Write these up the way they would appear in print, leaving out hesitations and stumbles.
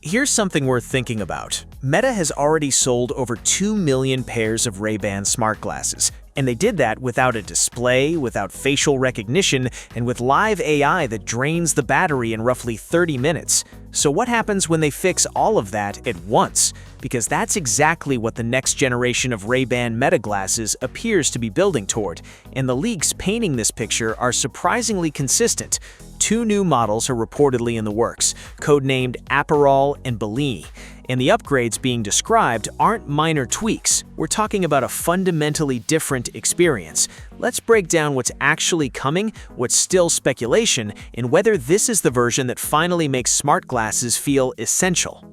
Here's something worth thinking about. Meta has already sold over 2 million pairs of Ray-Ban smart glasses, and they did that without a display, without facial recognition, and with live AI that drains the battery in roughly 30 minutes. So what happens when they fix all of that at once? Because that's exactly what the next generation of Ray-Ban Meta glasses appears to be building toward, and the leaks painting this picture are surprisingly consistent. 2 new models are reportedly in the works, codenamed Aperol and Bellini, and the upgrades being described aren't minor tweaks. We're talking about a fundamentally different experience. Let's break down what's actually coming, what's still speculation, and whether this is the version that finally makes smart glasses feel essential.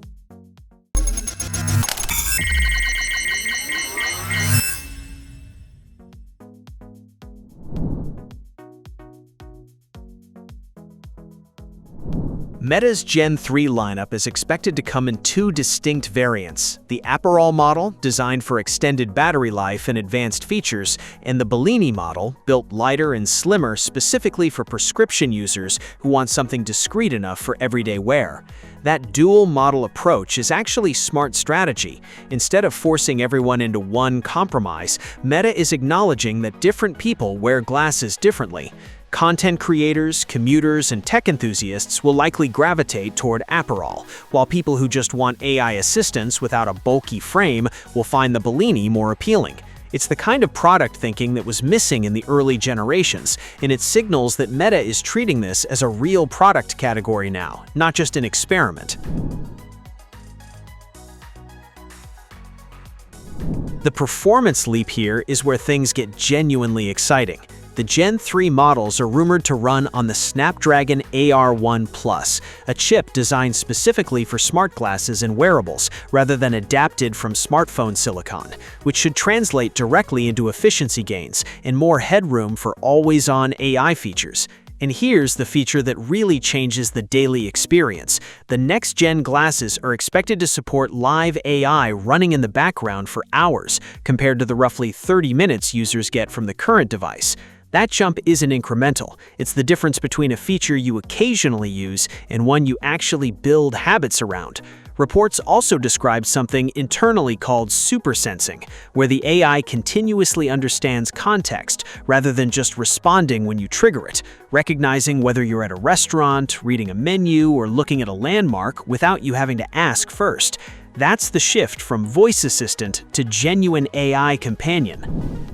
Meta's Gen 3 lineup is expected to come in 2 distinct variants: the Aperol model, designed for extended battery life and advanced features, and the Bellini model, built lighter and slimmer specifically for prescription users who want something discreet enough for everyday wear. That dual model approach is actually smart strategy. Instead of forcing everyone into one compromise, Meta is acknowledging that different people wear glasses differently. Content creators, commuters, and tech enthusiasts will likely gravitate toward Aperol, while people who just want AI assistance without a bulky frame will find the Bellini more appealing. It's the kind of product thinking that was missing in the early generations, and it signals that Meta is treating this as a real product category now, not just an experiment. The performance leap here is where things get genuinely exciting. The Gen 3 models are rumored to run on the Snapdragon AR1 Plus, a chip designed specifically for smart glasses and wearables, rather than adapted from smartphone silicon, which should translate directly into efficiency gains and more headroom for always-on AI features. And here's the feature that really changes the daily experience. The next-gen glasses are expected to support live AI running in the background for hours, compared to the roughly 30 minutes users get from the current device. That jump isn't incremental. It's the difference between a feature you occasionally use and one you actually build habits around. Reports also describe something internally called supersensing, where the AI continuously understands context rather than just responding when you trigger it, recognizing whether you're at a restaurant, reading a menu, or looking at a landmark without you having to ask first. That's the shift from voice assistant to genuine AI companion.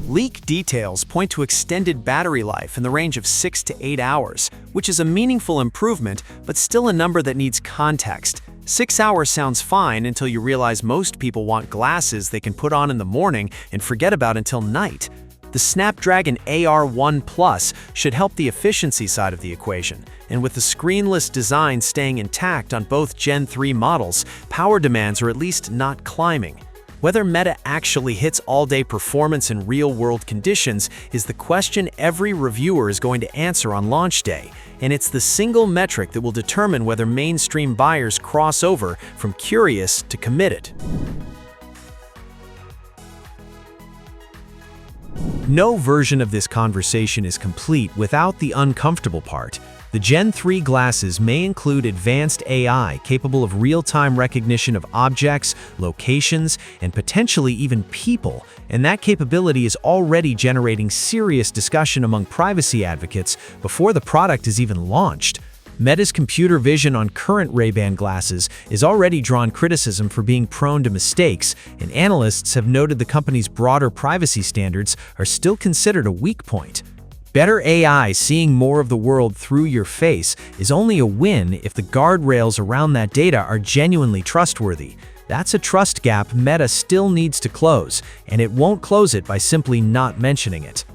Leak details point to extended battery life in the range of 6 to 8 hours, which is a meaningful improvement, but still a number that needs context. 6 hours sounds fine until you realize most people want glasses they can put on in the morning and forget about until night. The Snapdragon AR1 Plus should help the efficiency side of the equation, and with the screenless design staying intact on both Gen 3 models, power demands are at least not climbing. Whether Meta actually hits all-day performance in real-world conditions is the question every reviewer is going to answer on launch day, and it's the single metric that will determine whether mainstream buyers cross over from curious to committed. No version of this conversation is complete without the uncomfortable part. The Gen 3 glasses may include advanced AI capable of real-time recognition of objects, locations, and potentially even people, and that capability is already generating serious discussion among privacy advocates before the product is even launched. Meta's computer vision on current Ray-Ban glasses is already drawn criticism for being prone to mistakes, and analysts have noted the company's broader privacy standards are still considered a weak point. Better AI seeing more of the world through your face is only a win if the guardrails around that data are genuinely trustworthy. That's a trust gap Meta still needs to close, and it won't close it by simply not mentioning it.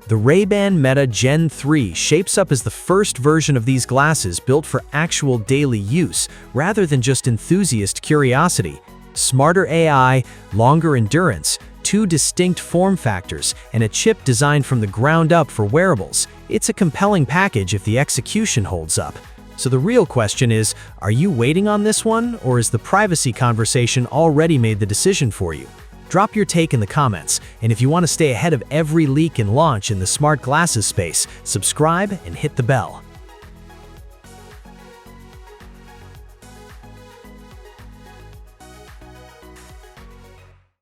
The Ray-Ban Meta Gen 3 shapes up as the first version of these glasses built for actual daily use, rather than just enthusiast curiosity. Smarter AI, longer endurance, 2 distinct form factors, and a chip designed from the ground up for wearables. It's a compelling package if the execution holds up. So the real question is, are you waiting on this one, or has the privacy conversation already made the decision for you? Drop your take in the comments, and if you want to stay ahead of every leak and launch in the smart glasses space, subscribe and hit the bell.